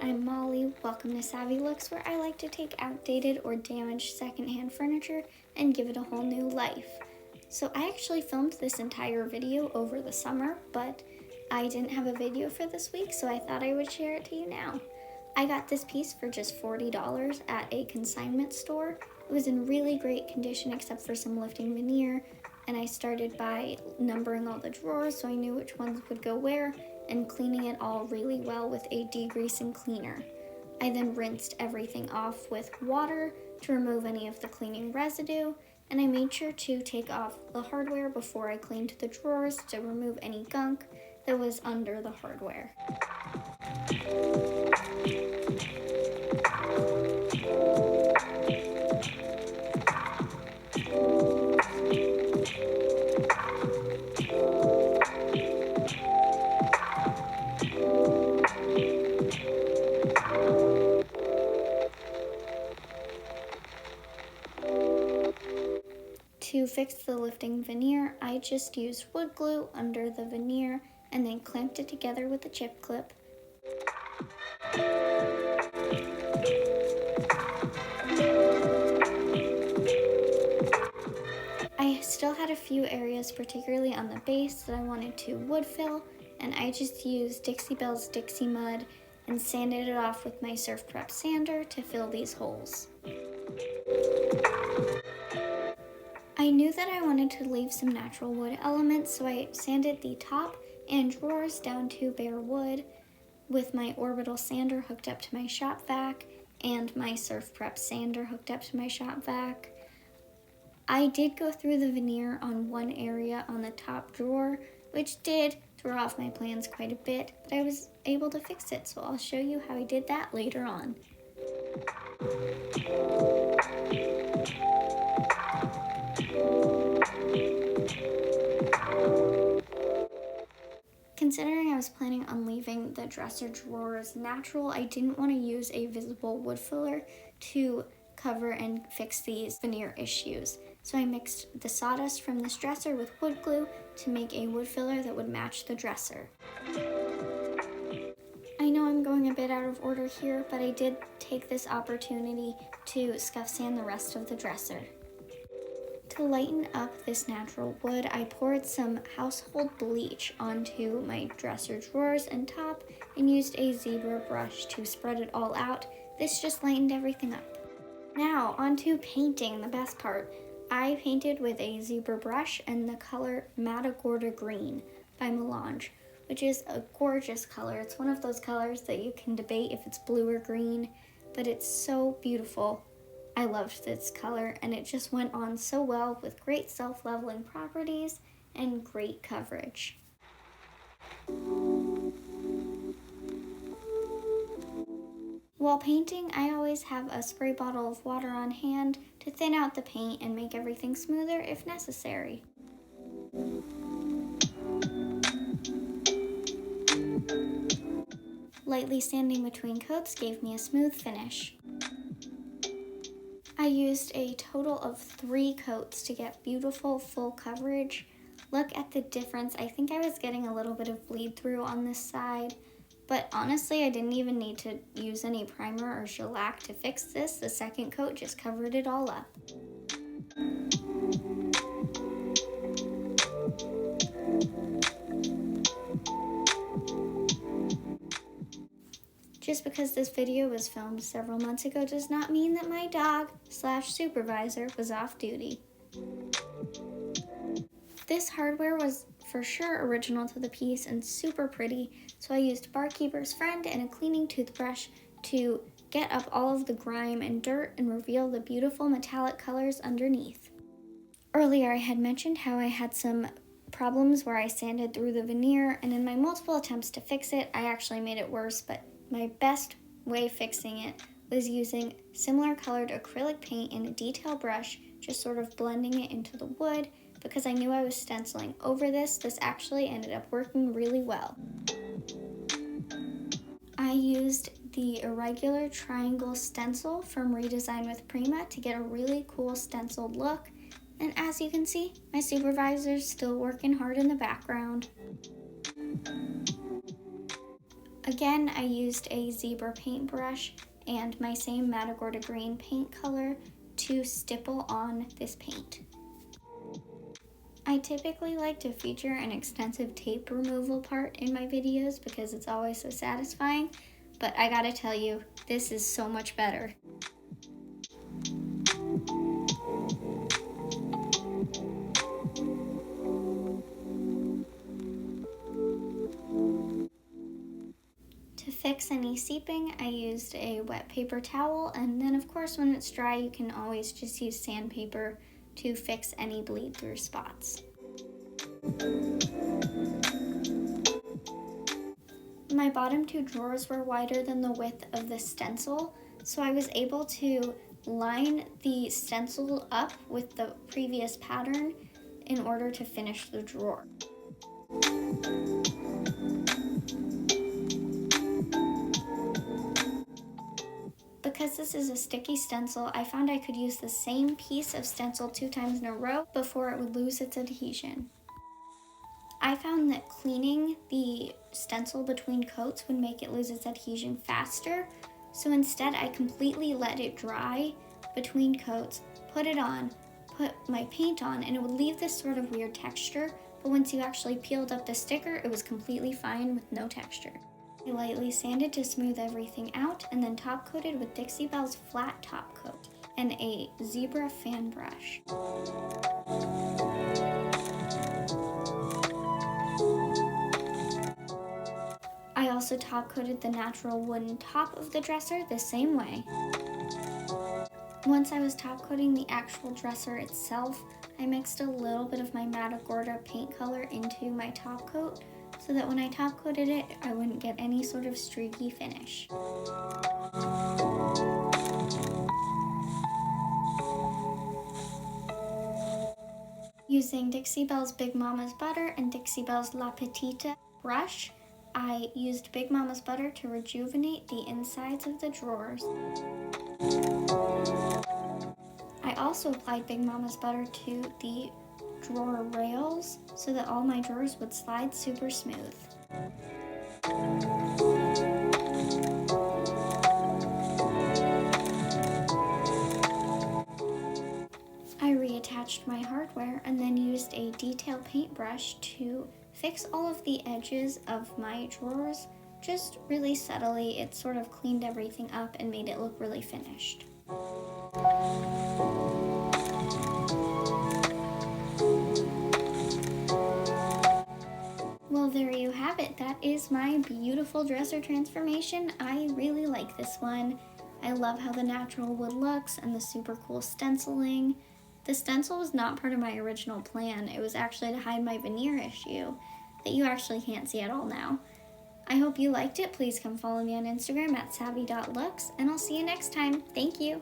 I'm Molly. Welcome to Savvy Looks, where I like to take outdated or damaged secondhand furniture and give it a whole new life. So I actually filmed this entire video over the summer, but I didn't have a video for this week, so I thought I would share it to you now. I got this piece for just $40 at a consignment store. It was in really great condition except for some lifting veneer, and I started by numbering all the drawers so I knew which ones would go where, and cleaning it all really well with a degreasing cleaner. I then rinsed everything off with water to remove any of the cleaning residue, and I made sure to take off the hardware before I cleaned the drawers to remove any gunk that was under the hardware. To fix the lifting veneer, I just used wood glue under the veneer and then clamped it together with a chip clip. I still had a few areas, particularly on the base, that I wanted to wood fill, and I just used Belle's Dixie mud and sanded it off with my Surf Prep sander to fill these holes. I knew that I wanted to leave some natural wood elements, so I sanded the top and drawers down to bare wood with my Orbital sander hooked up to my shop vac and my Surf Prep sander hooked up to my shop vac. I did go through the veneer on one area on the top drawer, which did throw off my plans quite a bit, but I was able to fix it, so I'll show you how I did that later on. Considering I was planning on leaving the dresser drawers natural, I didn't want to use a visible wood filler to cover and fix these veneer issues. So I mixed the sawdust from this dresser with wood glue to make a wood filler that would match the dresser. I know I'm going a bit out of order here, but I did take this opportunity to scuff sand the rest of the dresser. To lighten up this natural wood, I poured some household bleach onto my dresser drawers and top and used a Zibra brush to spread it all out. This just lightened everything up. Now, onto painting, the best part. I painted with a Zibra brush and the color Matagorda Green by Melange, which is a gorgeous color. It's one of those colors that you can debate if it's blue or green, but it's so beautiful. I loved this color, and it just went on so well with great self-leveling properties and great coverage. While painting, I always have a spray bottle of water on hand to thin out the paint and make everything smoother if necessary. Lightly sanding between coats gave me a smooth finish. I used a total of 3 coats to get beautiful full coverage. Look at the difference. I think I was getting a little bit of bleed through on this side, but honestly I didn't even need to use any primer or shellac to fix this. The second coat just covered it all up. Just because this video was filmed several months ago does not mean that my dog/supervisor was off duty. This hardware was for sure original to the piece and super pretty, so I used Barkeeper's Friend and a cleaning toothbrush to get up all of the grime and dirt and reveal the beautiful metallic colors underneath. Earlier I had mentioned how I had some problems where I sanded through the veneer, and in my multiple attempts to fix it, I actually made it worse, but my best way fixing it was using similar colored acrylic paint in a detail brush, just sort of blending it into the wood. Because I knew I was stenciling over this actually ended up working really well. I used the irregular triangle stencil from Redesign with Prima to get a really cool stenciled look. And as you can see, my supervisor's still working hard in the background. Again, I used a Zibra paintbrush and my same Matagorda green paint color to stipple on this paint. I typically like to feature an extensive tape removal part in my videos because it's always so satisfying, but I gotta tell you, this is so much better. To fix any seeping, I used a wet paper towel, and then of course when it's dry you can always just use sandpaper to fix any bleed through spots. My bottom two drawers were wider than the width of the stencil, so I was able to line the stencil up with the previous pattern in order to finish the drawer. Because this is a sticky stencil, I found I could use the same piece of stencil 2 times in a row before it would lose its adhesion. I found that cleaning the stencil between coats would make it lose its adhesion faster, so instead I completely let it dry between coats, put it on, put my paint on, and it would leave this sort of weird texture, but once you actually peeled up the sticker, it was completely fine with no texture. I lightly sanded to smooth everything out and then top coated with Dixie Belle's flat top coat and a Zibra fan brush. I also top coated the natural wooden top of the dresser the same way. Once I was top coating the actual dresser itself, I mixed a little bit of my Matagorda paint color into my top coat so that when I top coated it, I wouldn't get any sort of streaky finish. Using Dixie Belle's Big Mama's Butter and Dixie Belle's La Petite brush, I used Big Mama's Butter to rejuvenate the insides of the drawers. I also applied Big Mama's Butter to the drawer rails so that all my drawers would slide super smooth. I reattached my hardware and then used a detail paintbrush to fix all of the edges of my drawers just really subtly. It sort of cleaned everything up and made it look really finished. Well, there you have it. That is my beautiful dresser transformation. I really like this one. I love how the natural wood looks and the super cool stenciling. The stencil was not part of my original plan. It was actually to hide my veneer issue that you actually can't see at all now. I hope you liked it. Please come follow me on Instagram at savvy.looks, and I'll see you next time. Thank you.